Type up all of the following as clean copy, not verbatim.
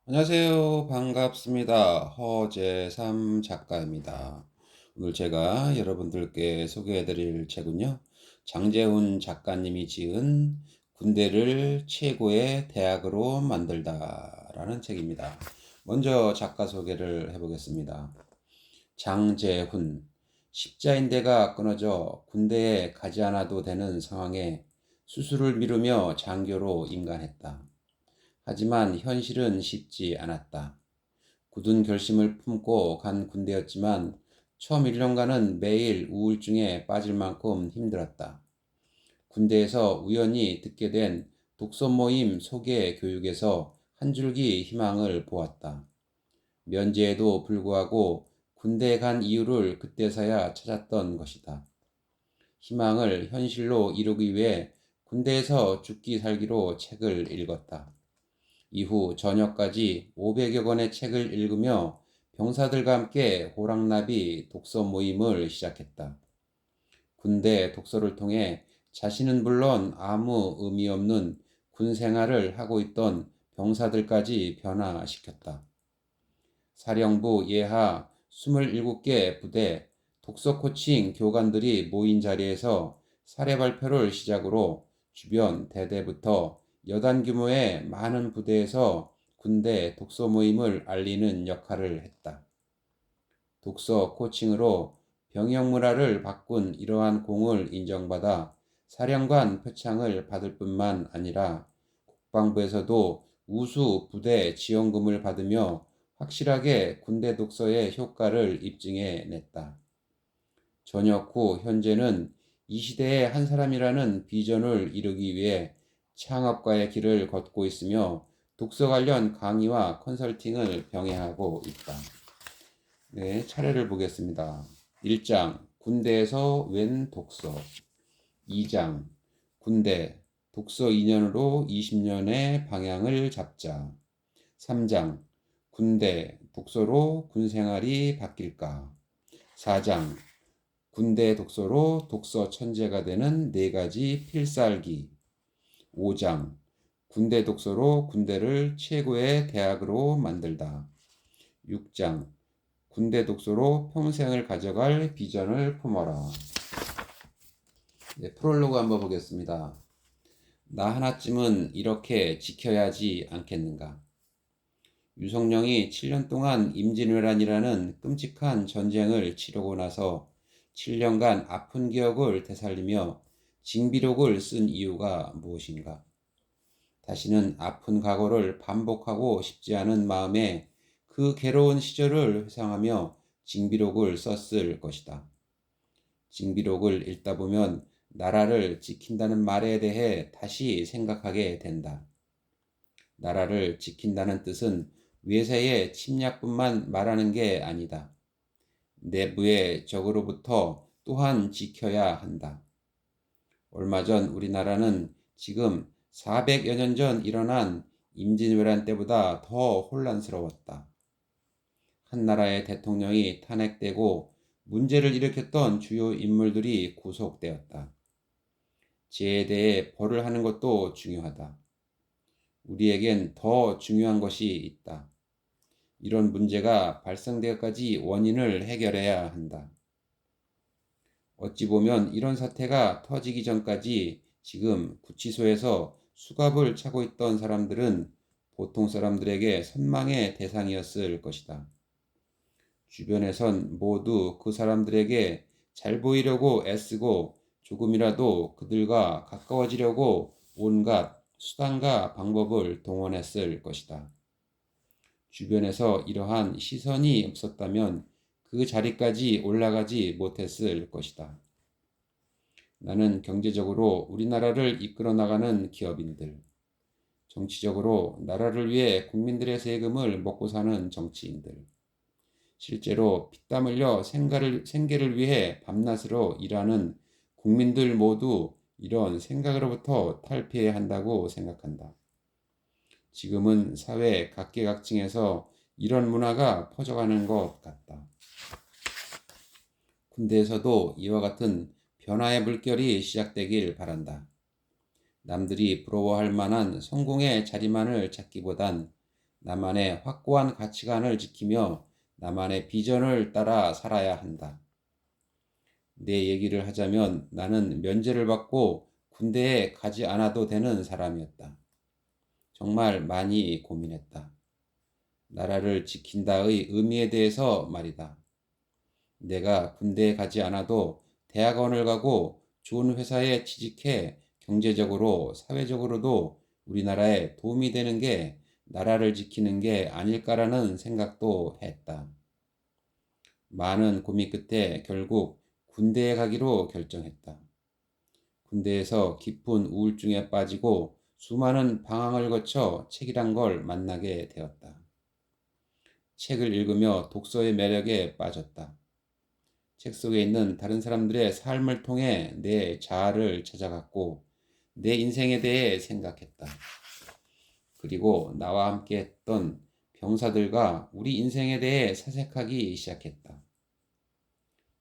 안녕하세요. 반갑습니다. 허재삼 작가입니다. 오늘 제가 여러분들께 소개해 드릴 책은요. 장재훈 작가님이 지은 군대를 최고의 대학으로 만들다라는 책입니다. 먼저 작가 소개를 해보겠습니다. 장재훈, 십자인대가 끊어져 군대에 가지 않아도 되는 상황에 수술을 미루며 장교로 임관했다. 하지만 현실은 쉽지 않았다. 굳은 결심을 품고 간 군대였지만 처음 1년간은 매일 우울증에 빠질 만큼 힘들었다. 군대에서 우연히 듣게 된 독서 모임 소개 교육에서 한 줄기 희망을 보았다. 면제에도 불구하고 군대에 간 이유를 그때서야 찾았던 것이다. 희망을 현실로 이루기 위해 군대에서 죽기 살기로 책을 읽었다. 이후 저녁까지 500여 권의 책을 읽으며 병사들과 함께 호랑나비 독서 모임을 시작했다. 군대 독서를 통해 자신은 물론 아무 의미 없는 군 생활을 하고 있던 병사들까지 변화시켰다. 사령부 예하 27개 부대 독서 코칭 교관들이 모인 자리에서 사례 발표를 시작으로 주변 대대부터 여단 규모의 많은 부대에서 군대 독서 모임을 알리는 역할을 했다. 독서 코칭으로 병영 문화를 바꾼 이러한 공을 인정받아 사령관 표창을 받을 뿐만 아니라 국방부에서도 우수 부대 지원금을 받으며 확실하게 군대 독서의 효과를 입증해 냈다. 전역 후 현재는 이 시대의 한 사람이라는 비전을 이루기 위해 창업가의 길을 걷고 있으며 독서 관련 강의와 컨설팅을 병행하고 있다. 네, 차례를 보겠습니다. 1장 군대에서 웬 독서. 2장 군대 독서 2년으로 20년의 방향을 잡자. 3장 군대 독서로 군생활이 바뀔까. 4장 군대 독서로 독서 천재가 되는 4가지 필살기. 5장 군대 독서로 군대를 최고의 대학으로 만들다. 6장 군대 독서로 평생을 가져갈 비전을 품어라. 네, 프롤로그 한번 보겠습니다. 나 하나쯤은 이렇게 지켜야지 않겠는가. 유성룡이 7년 동안 임진왜란이라는 끔찍한 전쟁을 치르고 나서 7년간 아픈 기억을 되살리며 징비록을 쓴 이유가 무엇인가? 다시는 아픈 과거를 반복하고 싶지 않은 마음에 그 괴로운 시절을 회상하며 징비록을 썼을 것이다. 징비록을 읽다 보면 나라를 지킨다는 말에 대해 다시 생각하게 된다. 나라를 지킨다는 뜻은 외세의 침략뿐만 말하는 게 아니다. 내부의 적으로부터 또한 지켜야 한다. 얼마 전 우리나라는 지금 400여 년 전 일어난 임진왜란 때보다 더 혼란스러웠다. 한 나라의 대통령이 탄핵되고 문제를 일으켰던 주요 인물들이 구속되었다. 죄에 대해 벌을 하는 것도 중요하다. 우리에겐 더 중요한 것이 있다. 이런 문제가 발생되기까지 원인을 해결해야 한다. 어찌 보면 이런 사태가 터지기 전까지 지금 구치소에서 수갑을 차고 있던 사람들은 보통 사람들에게 선망의 대상이었을 것이다. 주변에선 모두 그 사람들에게 잘 보이려고 애쓰고 조금이라도 그들과 가까워지려고 온갖 수단과 방법을 동원했을 것이다. 주변에서 이러한 시선이 없었다면 그 자리까지 올라가지 못했을 것이다. 나는 경제적으로 우리나라를 이끌어 나가는 기업인들, 정치적으로 나라를 위해 국민들의 세금을 먹고 사는 정치인들, 실제로 피땀 흘려 생계를 위해 밤낮으로 일하는 국민들 모두 이런 생각으로부터 탈피해야 한다고 생각한다. 지금은 사회 각계각층에서 이런 문화가 퍼져가는 것 같다. 군대에서도 이와 같은 변화의 물결이 시작되길 바란다. 남들이 부러워할 만한 성공의 자리만을 찾기보단 나만의 확고한 가치관을 지키며 나만의 비전을 따라 살아야 한다. 내 얘기를 하자면 나는 면제를 받고 군대에 가지 않아도 되는 사람이었다. 정말 많이 고민했다. 나라를 지킨다의 의미에 대해서 말이다. 내가 군대에 가지 않아도 대학원을 가고 좋은 회사에 취직해 경제적으로, 사회적으로도 우리나라에 도움이 되는 게 나라를 지키는 게 아닐까라는 생각도 했다. 많은 고민 끝에 결국 군대에 가기로 결정했다. 군대에서 깊은 우울증에 빠지고 수많은 방황을 거쳐 책이란 걸 만나게 되었다. 책을 읽으며 독서의 매력에 빠졌다. 책 속에 있는 다른 사람들의 삶을 통해 내 자아를 찾아갔고 내 인생에 대해 생각했다. 그리고 나와 함께 했던 병사들과 우리 인생에 대해 사색하기 시작했다.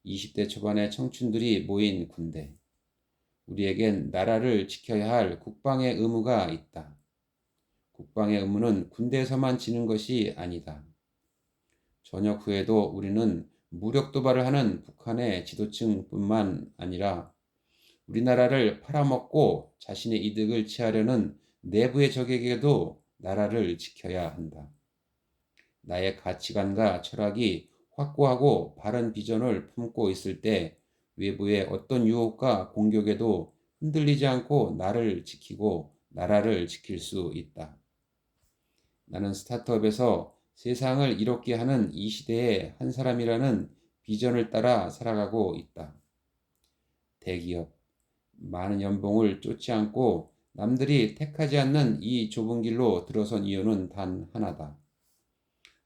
20대 초반의 청춘들이 모인 군대. 우리에겐 나라를 지켜야 할 국방의 의무가 있다. 국방의 의무는 군대에서만 지는 것이 아니다. 전역 후에도 우리는 무력 도발을 하는 북한의 지도층뿐만 아니라 우리나라를 팔아먹고 자신의 이득을 취하려는 내부의 적에게도 나라를 지켜야 한다. 나의 가치관과 철학이 확고하고 바른 비전을 품고 있을 때 외부의 어떤 유혹과 공격에도 흔들리지 않고 나를 지키고 나라를 지킬 수 있다. 나는 스타트업에서 세상을 이롭게 하는 이 시대의 한 사람이라는 비전을 따라 살아가고 있다. 대기업, 많은 연봉을 쫓지 않고 남들이 택하지 않는 이 좁은 길로 들어선 이유는 단 하나다.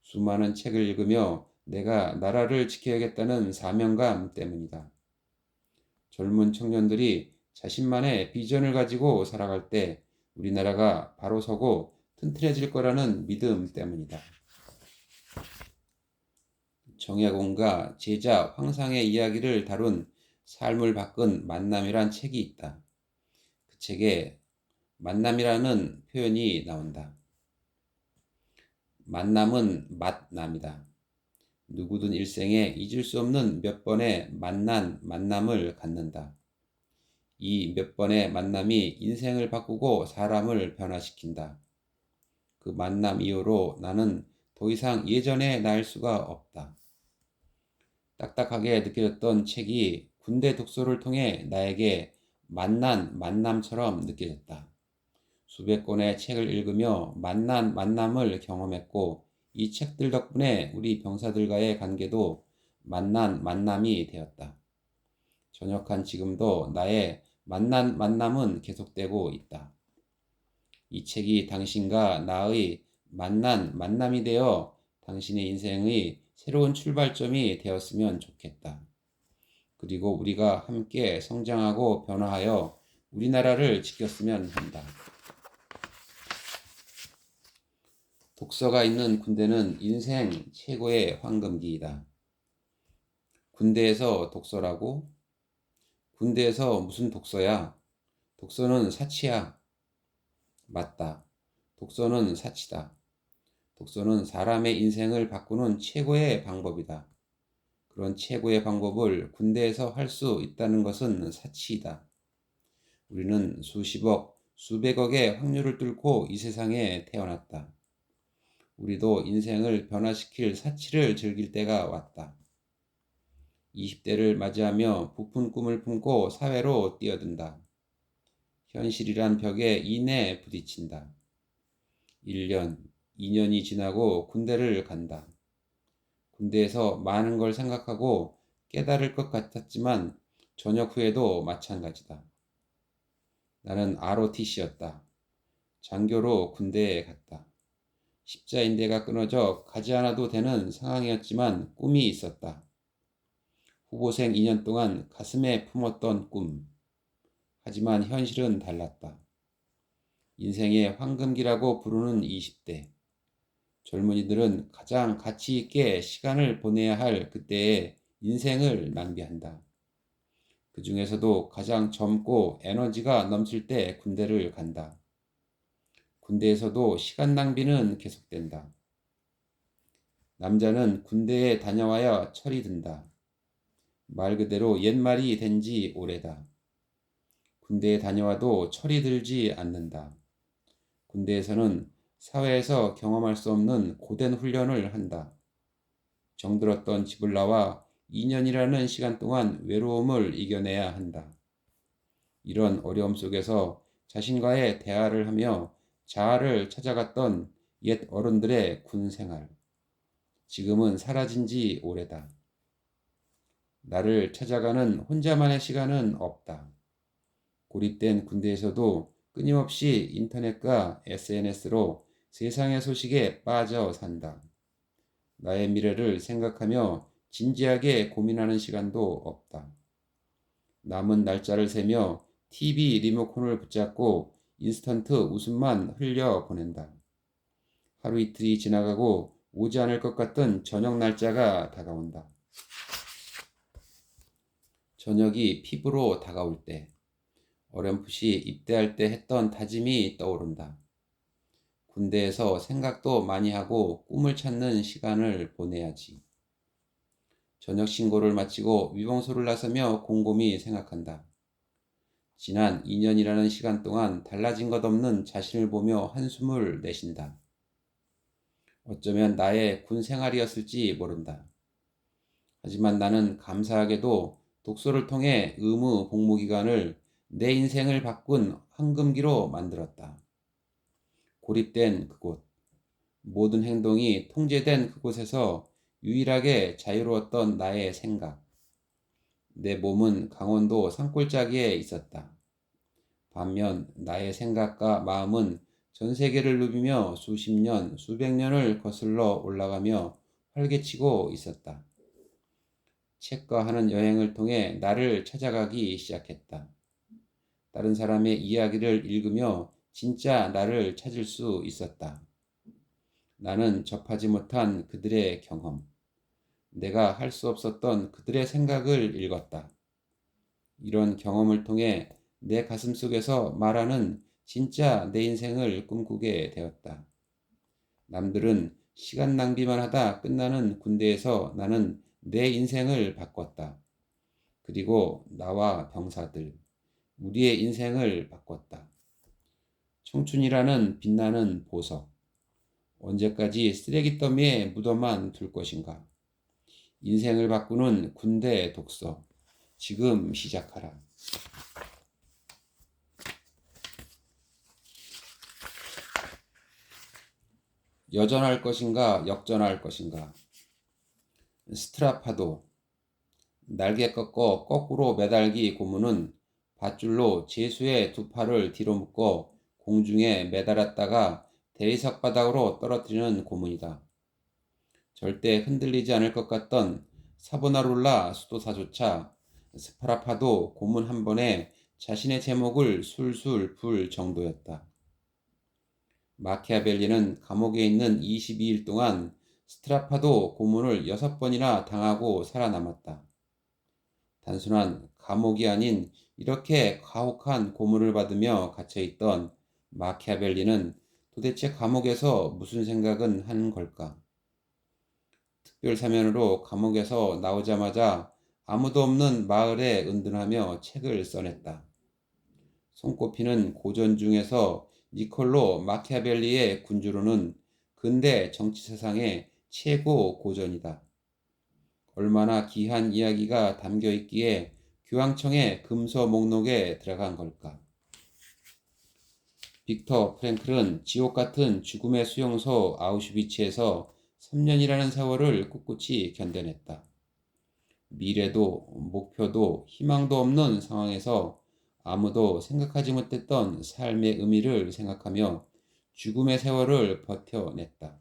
수많은 책을 읽으며 내가 나라를 지켜야겠다는 사명감 때문이다. 젊은 청년들이 자신만의 비전을 가지고 살아갈 때 우리나라가 바로 서고 튼튼해질 거라는 믿음 때문이다. 정약용과 제자 황상의 이야기를 다룬 삶을 바꾼 만남이란 책이 있다. 그 책에 만남이라는 표현이 나온다. 만남은 만남이다. 누구든 일생에 잊을 수 없는 몇 번의 만남을 갖는다. 이 몇 번의 만남이 인생을 바꾸고 사람을 변화시킨다. 그 만남 이후로 나는 더 이상 예전의 나일 수가 없다. 딱딱하게 느껴졌던 책이 군대 독서를 통해 나에게 만남처럼 느껴졌다. 수백 권의 책을 읽으며 만남을 경험했고 이 책들 덕분에 우리 병사들과의 관계도 만남이 되었다. 전역한 지금도 나의 만남은 계속되고 있다. 이 책이 당신과 나의 만남이 되어 당신의 인생의 새로운 출발점이 되었으면 좋겠다. 그리고 우리가 함께 성장하고 변화하여 우리나라를 지켰으면 한다. 독서가 있는 군대는 인생 최고의 황금기이다. 군대에서 독서라고? 군대에서 무슨 독서야? 독서는 사치야. 맞다. 독서는 사치다. 독서는 사람의 인생을 바꾸는 최고의 방법이다. 그런 최고의 방법을 군대에서 할 수 있다는 것은 사치이다. 우리는 수십억, 수백억의 확률을 뚫고 이 세상에 태어났다. 우리도 인생을 변화시킬 사치를 즐길 때가 왔다. 20대를 맞이하며 부푼 꿈을 품고 사회로 뛰어든다. 현실이란 벽에 이내 부딪힌다. 1년, 2년이 지나고 군대를 간다. 군대에서 많은 걸 생각하고 깨달을 것 같았지만 전역 후에도 마찬가지다. 나는 ROTC였다. 장교로 군대에 갔다. 십자인대가 끊어져 가지 않아도 되는 상황이었지만 꿈이 있었다. 후보생 2년 동안 가슴에 품었던 꿈. 하지만 현실은 달랐다. 인생의 황금기라고 부르는 20대. 젊은이들은 가장 가치 있게 시간을 보내야 할 그때의 인생을 낭비한다. 그 중에서도 가장 젊고 에너지가 넘칠 때 군대를 간다. 군대에서도 시간 낭비는 계속된다. 남자는 군대에 다녀와야 철이 든다. 말 그대로 옛말이 된 지 오래다. 군대에 다녀와도 철이 들지 않는다. 군대에서는 사회에서 경험할 수 없는 고된 훈련을 한다. 정들었던 집을 나와 2년이라는 시간 동안 외로움을 이겨내야 한다. 이런 어려움 속에서 자신과의 대화를 하며 자아를 찾아갔던 옛 어른들의 군 생활. 지금은 사라진 지 오래다. 나를 찾아가는 혼자만의 시간은 없다. 고립된 군대에서도 끊임없이 인터넷과 SNS로 세상의 소식에 빠져 산다. 나의 미래를 생각하며 진지하게 고민하는 시간도 없다. 남은 날짜를 세며 TV 리모컨을 붙잡고 인스턴트 웃음만 흘려 보낸다. 하루 이틀이 지나가고 오지 않을 것 같던 저녁 날짜가 다가온다. 저녁이 피부로 다가올 때, 어렴풋이 입대할 때 했던 다짐이 떠오른다. 군대에서 생각도 많이 하고 꿈을 찾는 시간을 보내야지. 저녁 신고를 마치고 위봉소를 나서며 곰곰이 생각한다. 지난 2년이라는 시간 동안 달라진 것 없는 자신을 보며 한숨을 내쉰다. 어쩌면 나의 군 생활이었을지 모른다. 하지만 나는 감사하게도 독서를 통해 의무 복무 기간을 내 인생을 바꾼 황금기로 만들었다. 고립된 그곳, 모든 행동이 통제된 그곳에서 유일하게 자유로웠던 나의 생각. 내 몸은 강원도 산골짜기에 있었다. 반면 나의 생각과 마음은 전 세계를 누비며 수십 년, 수백 년을 거슬러 올라가며 활개치고 있었다. 책과 하는 여행을 통해 나를 찾아가기 시작했다. 다른 사람의 이야기를 읽으며 진짜 나를 찾을 수 있었다. 나는 접하지 못한 그들의 경험, 내가 할 수 없었던 그들의 생각을 읽었다. 이런 경험을 통해 내 가슴 속에서 말하는 진짜 내 인생을 꿈꾸게 되었다. 남들은 시간 낭비만 하다 끝나는 군대에서 나는 내 인생을 바꿨다. 그리고 나와 병사들, 우리의 인생을 바꿨다. 청춘이라는 빛나는 보석. 언제까지 쓰레기 더미에 묻어만 둘 것인가? 인생을 바꾸는 군대 독서. 지금 시작하라. 여전할 것인가, 역전할 것인가? 스트라파도, 날개 꺾어 거꾸로 매달기 고문은 밧줄로 제수의 두 팔을 뒤로 묶어 공중에 매달았다가 대리석 바닥으로 떨어뜨리는 고문이다. 절대 흔들리지 않을 것 같던 사보나롤라 수도사조차 스파라파도 고문 한 번에 자신의 제목을 술술 불 정도였다. 마키아벨리는 감옥에 있는 22일 동안 스트라파도 고문을 6번이나 당하고 살아남았다. 단순한 감옥이 아닌 이렇게 가혹한 고문을 받으며 갇혀있던 마키아벨리는 도대체 감옥에서 무슨 생각은 한 걸까? 특별 사면으로 감옥에서 나오자마자 아무도 없는 마을에 은둔하며 책을 써냈다. 손꼽히는 고전 중에서 니콜로 마키아벨리의 군주론은 근대 정치 세상의 최고 고전이다. 얼마나 귀한 이야기가 담겨 있기에 교황청의 금서 목록에 들어간 걸까? 빅터 프랭클은 지옥 같은 죽음의 수용소 아우슈비츠에서 3년이라는 세월을 꿋꿋이 견뎌냈다. 미래도 목표도 희망도 없는 상황에서 아무도 생각하지 못했던 삶의 의미를 생각하며 죽음의 세월을 버텨냈다.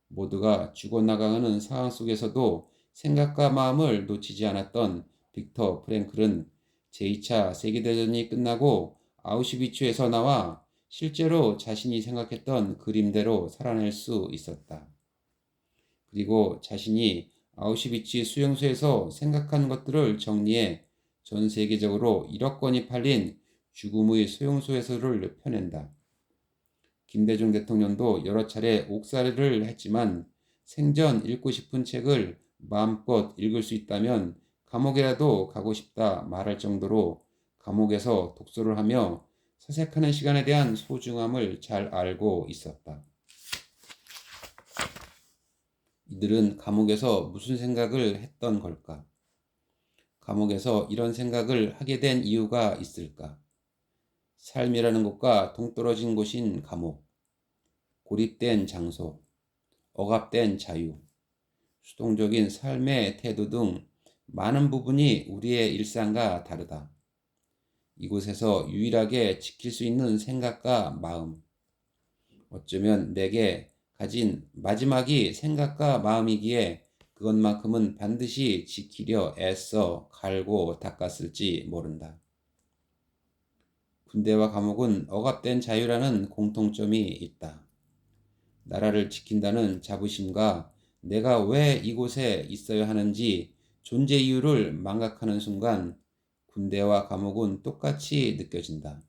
모두가 죽어나가는 상황 속에서도 생각과 마음을 놓치지 않았던 빅터 프랭클은 제2차 세계대전이 끝나고 아우슈비츠에서 나와 실제로 자신이 생각했던 그림대로 살아낼 수 있었다. 그리고 자신이 아우슈비츠 수용소에서 생각한 것들을 정리해 전 세계적으로 1억 권이 팔린 죽음의 수용소에서를 펴낸다. 김대중 대통령도 여러 차례 옥살이를 했지만 생전 읽고 싶은 책을 마음껏 읽을 수 있다면 감옥이라도 가고 싶다 말할 정도로 감옥에서 독서를 하며 사색하는 시간에 대한 소중함을 잘 알고 있었다. 이들은 감옥에서 무슨 생각을 했던 걸까? 감옥에서 이런 생각을 하게 된 이유가 있을까? 삶이라는 것과 동떨어진 곳인 감옥, 고립된 장소, 억압된 자유, 수동적인 삶의 태도 등 많은 부분이 우리의 일상과 다르다. 이곳에서 유일하게 지킬 수 있는 생각과 마음, 어쩌면 내게 가진 마지막이 생각과 마음이기에 그것만큼은 반드시 지키려 애써 갈고 닦았을지 모른다. 군대와 감옥은 억압된 자유라는 공통점이 있다. 나라를 지킨다는 자부심과 내가 왜 이곳에 있어야 하는지 존재 이유를 망각하는 순간 군대와 감옥은 똑같이 느껴진다.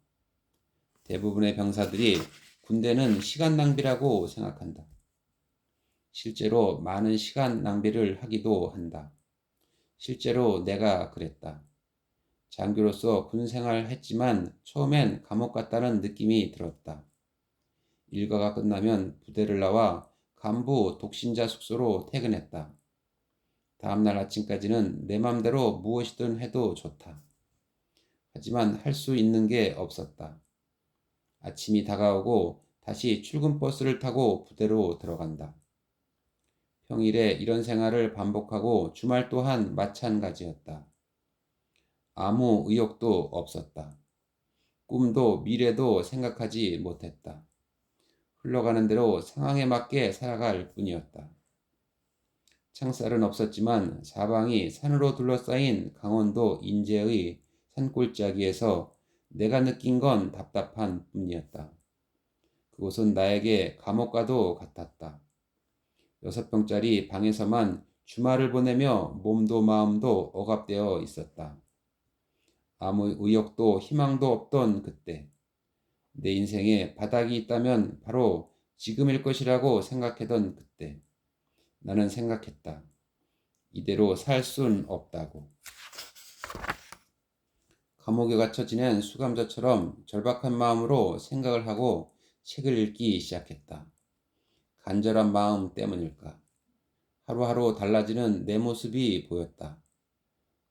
대부분의 병사들이 군대는 시간 낭비라고 생각한다. 실제로 많은 시간 낭비를 하기도 한다. 실제로 내가 그랬다. 장교로서 군 생활했지만 처음엔 감옥 같다는 느낌이 들었다. 일과가 끝나면 부대를 나와 간부 독신자 숙소로 퇴근했다. 다음날 아침까지는 내 맘대로 무엇이든 해도 좋다. 하지만 할 수 있는 게 없었다. 아침이 다가오고 다시 출근 버스를 타고 부대로 들어간다. 평일에 이런 생활을 반복하고 주말 또한 마찬가지였다. 아무 의욕도 없었다. 꿈도 미래도 생각하지 못했다. 흘러가는 대로 상황에 맞게 살아갈 뿐이었다. 창살은 없었지만 사방이 산으로 둘러싸인 강원도 인제의 산골짜기에서 내가 느낀 건 답답한 뿐이었다. 그곳은 나에게 감옥과도 같았다. 6평짜리 방에서만 주말을 보내며 몸도 마음도 억압되어 있었다. 아무 의욕도 희망도 없던 그때, 내 인생에 바닥이 있다면 바로 지금일 것이라고 생각하던 그때, 나는 생각했다. 이대로 살 순 없다고. 감옥에 갇혀 지낸 수감자처럼 절박한 마음으로 생각을 하고 책을 읽기 시작했다. 간절한 마음 때문일까? 하루하루 달라지는 내 모습이 보였다.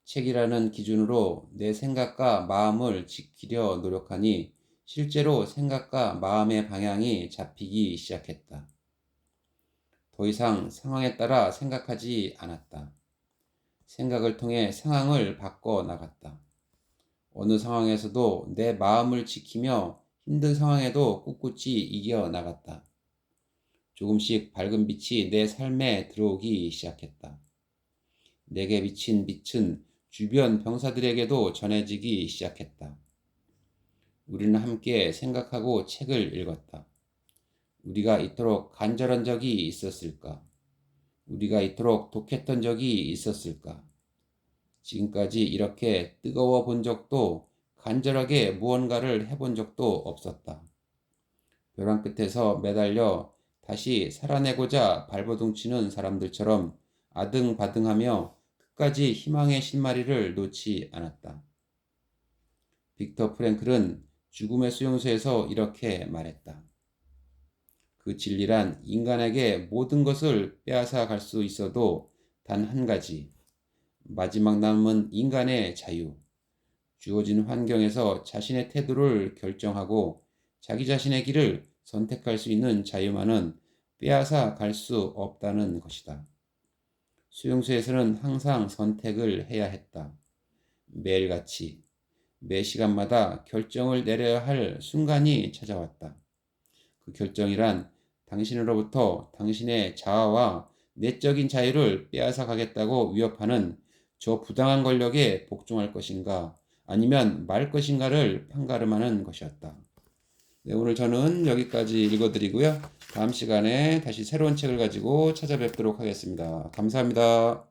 책이라는 기준으로 내 생각과 마음을 지키려 노력하니 실제로 생각과 마음의 방향이 잡히기 시작했다. 더 이상 상황에 따라 생각하지 않았다. 생각을 통해 상황을 바꿔 나갔다. 어느 상황에서도 내 마음을 지키며 힘든 상황에도 꿋꿋이 이겨 나갔다. 조금씩 밝은 빛이 내 삶에 들어오기 시작했다. 내게 비친 빛은 주변 병사들에게도 전해지기 시작했다. 우리는 함께 생각하고 책을 읽었다. 우리가 이토록 간절한 적이 있었을까? 우리가 이토록 독했던 적이 있었을까? 지금까지 이렇게 뜨거워 본 적도 간절하게 무언가를 해본 적도 없었다. 벼랑 끝에서 매달려 다시 살아내고자 발버둥치는 사람들처럼 아등바등하며 끝까지 희망의 실마리를 놓지 않았다. 빅터 프랭클은 죽음의 수용소에서 이렇게 말했다. 그 진리란 인간에게 모든 것을 빼앗아 갈 수 있어도 단 한 가지, 마지막 남은 인간의 자유, 주어진 환경에서 자신의 태도를 결정하고 자기 자신의 길을 선택할 수 있는 자유만은 빼앗아 갈 수 없다는 것이다. 수용소에서는 항상 선택을 해야 했다. 매일같이, 매 시간마다 결정을 내려야 할 순간이 찾아왔다. 그 결정이란 당신으로부터 당신의 자아와 내적인 자유를 빼앗아 가겠다고 위협하는 저 부당한 권력에 복종할 것인가 아니면 말 것인가를 판가름하는 것이었다. 네, 오늘 저는 여기까지 읽어드리고요. 다음 시간에 다시 새로운 책을 가지고 찾아뵙도록 하겠습니다. 감사합니다.